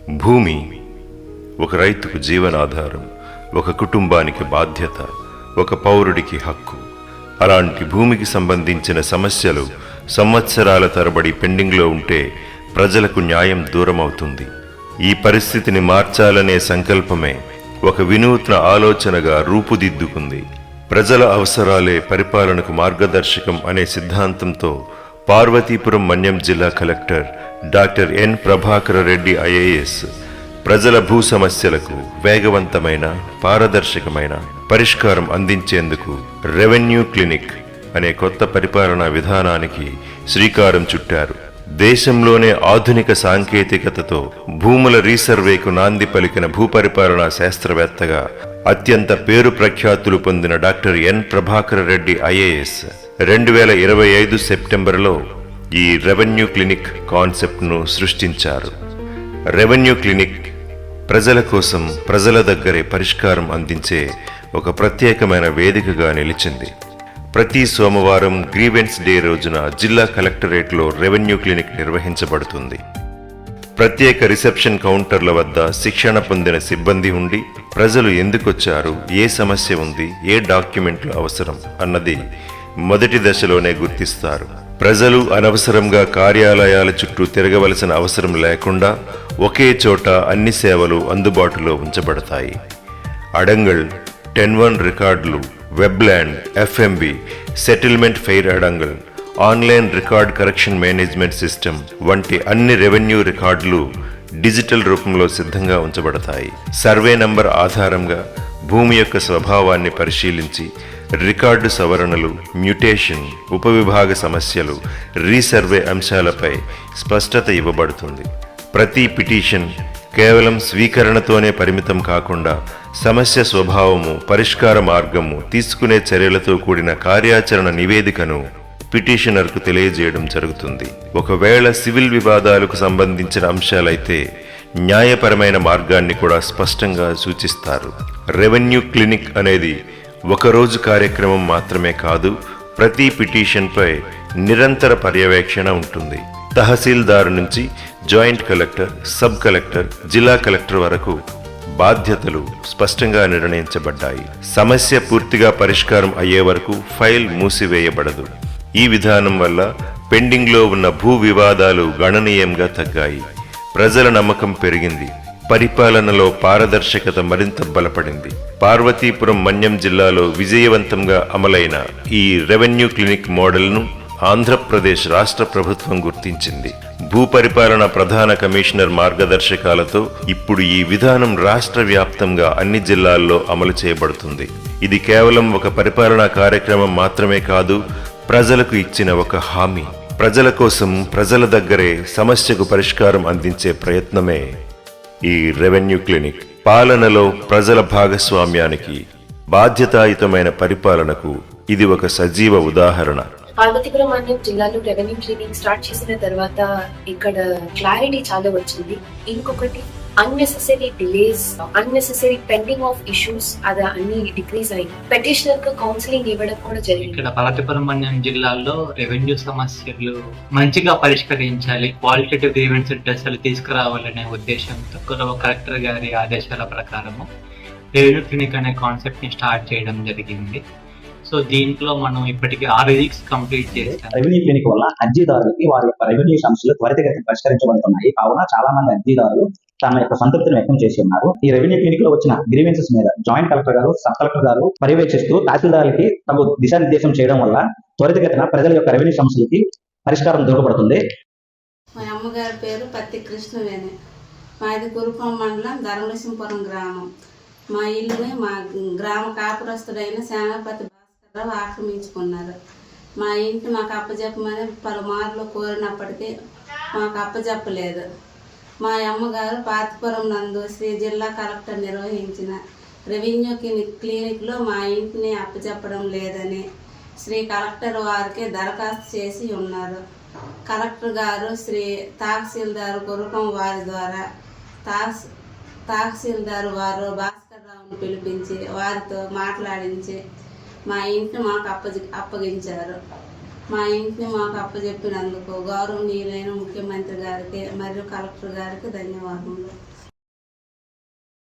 భూమి ఒక రైతుకు జీవనాధారం, ఒక కుటుంబానికి బాధ్యత, ఒక పౌరుడికి హక్కు. అలాంటి భూమికి సంబంధించిన సమస్యలు సంవత్సరాల తరబడి పెండింగ్లో ఉంటే ప్రజలకు న్యాయం దూరమవుతుంది. ఈ పరిస్థితిని మార్చాలనే సంకల్పమే ఒక వినూత్న ఆలోచనగా రూపుదిద్దుకుంది. ప్రజల అవసరాలే పరిపాలనకు మార్గదర్శకం అనే సిద్ధాంతంతో పార్వతీపురం మన్యం జిల్లా collector doctor N Prabhakara Reddy IAS ప్రజల భూ సమస్యలకు వేగవంతమైన, పారదర్శకమైన పరిష్కారం అందించేందుకు రెవెన్యూ క్లినిక్ అనే కొత్త పరిపాలనా విధానానికి శ్రీకారం చుట్టారు. దేశంలోనే ఆధునిక సాంకేతికతతో భూముల రీసర్వేకు నాంది పలికిన భూపరిపాలనా శాస్త్రవేత్తగా అత్యంత పేరు ప్రఖ్యాతులు పొందిన doctor N Prabhakara Reddy IAS 2025 సెప్టెంబర్లో ఈ రెవెన్యూ క్లినిక్ కాన్సెప్ట్ను సృష్టించారు. రెవెన్యూ క్లినిక్ ప్రజల కోసం, ప్రజల దగ్గరే పరిష్కారం అందించే ఒక ప్రత్యేకమైన వేదికగా నిలిచింది. ప్రతి సోమవారం గ్రీవెన్స్ డే రోజున జిల్లా కలెక్టరేట్లో రెవెన్యూ క్లినిక్ నిర్వహించబడుతుంది. ప్రత్యేక రిసెప్షన్ కౌంటర్ల వద్ద శిక్షణ పొందిన సిబ్బంది ఉండి ప్రజలు ఎందుకొచ్చారు, ఏ సమస్య ఉంది, ఏ డాక్యుమెంట్లు అవసరం అన్నది మొదటి దశలోనే గుర్తిస్తారు. ప్రజలు అనవసరంగా కార్యాలయాల చుట్టూ తిరగవలసిన అవసరం లేకుండా ఒకే చోట అన్ని సేవలు అందుబాటులో ఉంచబడతాయి. అడంగల్, 10-1 రికార్డులు, Webland, FMB, settlement fair adangal, online record correction management system వంటి అన్ని రెవెన్యూ రికార్డులు డిజిటల్ రూపంలో సిద్ధంగా ఉంచబడతాయి. సర్వే నంబర్ ఆధారంగా భూమి యొక్క స్వభావాన్ని పరిశీలించి రికార్డు సవరణలు, మ్యుటేషన్, ఉపవిభాగ సమస్యలు, రీసర్వే అంశాలపై స్పష్టత ఇవ్వబడుతుంది. ప్రతి పిటిషన్ కేవలం స్వీకరణతోనే పరిమితం కాకుండా సమస్య స్వభావము, పరిష్కార మార్గము, తీసుకునే చర్యలతో కూడిన కార్యాచరణ నివేదికను పిటిషనర్కు తెలియజేయడం జరుగుతుంది. ఒకవేళ సివిల్ వివాదాలకు సంబంధించిన అంశాలైతే న్యాయపరమైన మార్గాన్ని కూడా స్పష్టంగా సూచిస్తారు. రెవెన్యూ క్లినిక్ అనేది ఒకరోజు కార్యక్రమం మాత్రమే కాదు, ప్రతి పిటిషన్పై నిరంతర పర్యవేక్షణ ఉంటుంది. తహసీల్దారు నుంచి జాయింట్ కలెక్టర్, సబ్ కలెక్టర్, జిల్లా కలెక్టర్ వరకు బాధ్యతలు స్పష్టంగా నిర్ణయించబడ్డాయి. సమస్య పూర్తిగా పరిష్కారం అయ్యే వరకు ఫైల్ మూసివేయబడదు. ఈ విధానం వల్ల పెండింగ్లో ఉన్న భూ వివాదాలు గణనీయంగా తగ్గాయి. ప్రజల నమ్మకం పెరిగింది. పరిపాలనలో పారదర్శకత మరింత బలపడింది. పార్వతీపురం మన్యం జిల్లాలో విజయవంతంగా అమలైన ఈ రెవెన్యూ క్లినిక్ మోడల్ను ఆంధ్రప్రదేశ్ రాష్ట్ర ప్రభుత్వం గుర్తించింది. భూపరిపాలన ప్రధాన కమిషనర్ మార్గదర్శకాలతో ఇప్పుడు ఈ విధానం రాష్ట్ర వ్యాప్తంగా అన్ని జిల్లాల్లో అమలు చేయబడుతుంది. ఇది కేవలం ఒక పరిపాలనా కార్యక్రమం మాత్రమే కాదు, ప్రజలకు ఇచ్చిన ఒక హామీ. ప్రజల కోసం, ప్రజల దగ్గరే సమస్యకు పరిష్కారం అందించే ప్రయత్నమే ఈ రెవెన్యూ క్లినిక్. పాలనలో ప్రజల భాగస్వామ్యానికి, బాధ్యతాయుతమైన పరిపాలనకు ఇది ఒక సజీవ ఉదాహరణ. పార్వతీపురం మన్యం జిల్లాలో రెవెన్యూ క్లినిక్ స్టార్ట్ చేసిన తర్వాత ఇక్కడ క్లారిటీ చాలా వచ్చింది. ఇంకొకటి unnecessary delays, unnecessary pending of issues అది అన్ని డిక్రీజ్ అయ్యి పెటిషనర్ కు కౌన్సిలింగ్ ఇవ్వడం కూడా జరిగింది. ఇక్కడ పార్వతీపురం మన్యం జిల్లాలో రెవెన్యూ సమస్యలు మంచిగా పరిష్కరించాలి, క్వాలిటేటివ్ గ్రీవెన్స్ దశలు తీసుకురావాలనే ఉద్దేశంతో కలెక్టర్ గారి ఆదేశాల ప్రకారము రెవెన్యూ క్లినిక్ అనే కాన్సెప్ట్ ని స్టార్ట్ చేయడం జరిగింది. సో దీంట్లో మనం ఇప్పటికీ 6 వీక్స్ కంప్లీట్ చేస్తాం. రెవెన్యూ క్లినిక్ వల్ల అర్జీదారులకి వారి యొక్క రెవెన్యూ సమస్యలు త్వరితగతిన పరిష్కరించబడుతున్నాయి. కావున చాలా మంది అర్జీదారులు తమ యొక్క సంతృప్తిని వ్యక్తం చేసి ఉన్నారు. ఈ రెవెన్యూ క్లినిక్ లో వచ్చిన గ్రీవెన్సెస్ మీద జాయింట్ కలెక్టర్ గారు, సబ్ కలెక్టర్ గారు పర్యవేక్షిస్తూ తహసీల్దారులకి తమ దిశానిర్దేశం చేయడం వల్ల త్వరితగతిన ప్రజల యొక్క రెవెన్యూ సమస్యలకి పరిష్కారం దొరకబడుతుంది. మా అమ్మగారి పేరు పత్తి కృష్ణవేణి. మాది కురుపం మండలం ధర్మసింపురం గ్రామం. మా ఇల్లుని మా గ్రామ కాపురస్తుడైన సేనాపతి భాస్కర్రావు ఆక్రమించుకున్నారు. మా ఇంటి మాకు అప్పచెప్పమని పలుమార్లు కోరినప్పటికీ మాకు అప్పచెప్పలేదు. మా అమ్మగారు పాతిపురం నందు శ్రీ జిల్లా కలెక్టర్ నిర్వహించిన రెవెన్యూ క్లినిక్లో మా ఇంటిని అప్పచెప్పడం లేదని శ్రీ కలెక్టర్ వారికి దరఖాస్తు చేసి ఉన్నారు. కలెక్టర్ గారు శ్రీ తహసీల్దారు కురుపం వారి ద్వారా తహసీల్దారు వారు భాస్కర్రావును పిలిపించి వారితో మాట్లాడించి మా ఇంటిని మాకు అప్పగించారు. మా ఇంటిని మాకు అప్పచెప్పినందుకు గౌరవనీయులైన ముఖ్యమంత్రి గారికి మరియు కలెక్టర్ గారికి ధన్యవాదములు.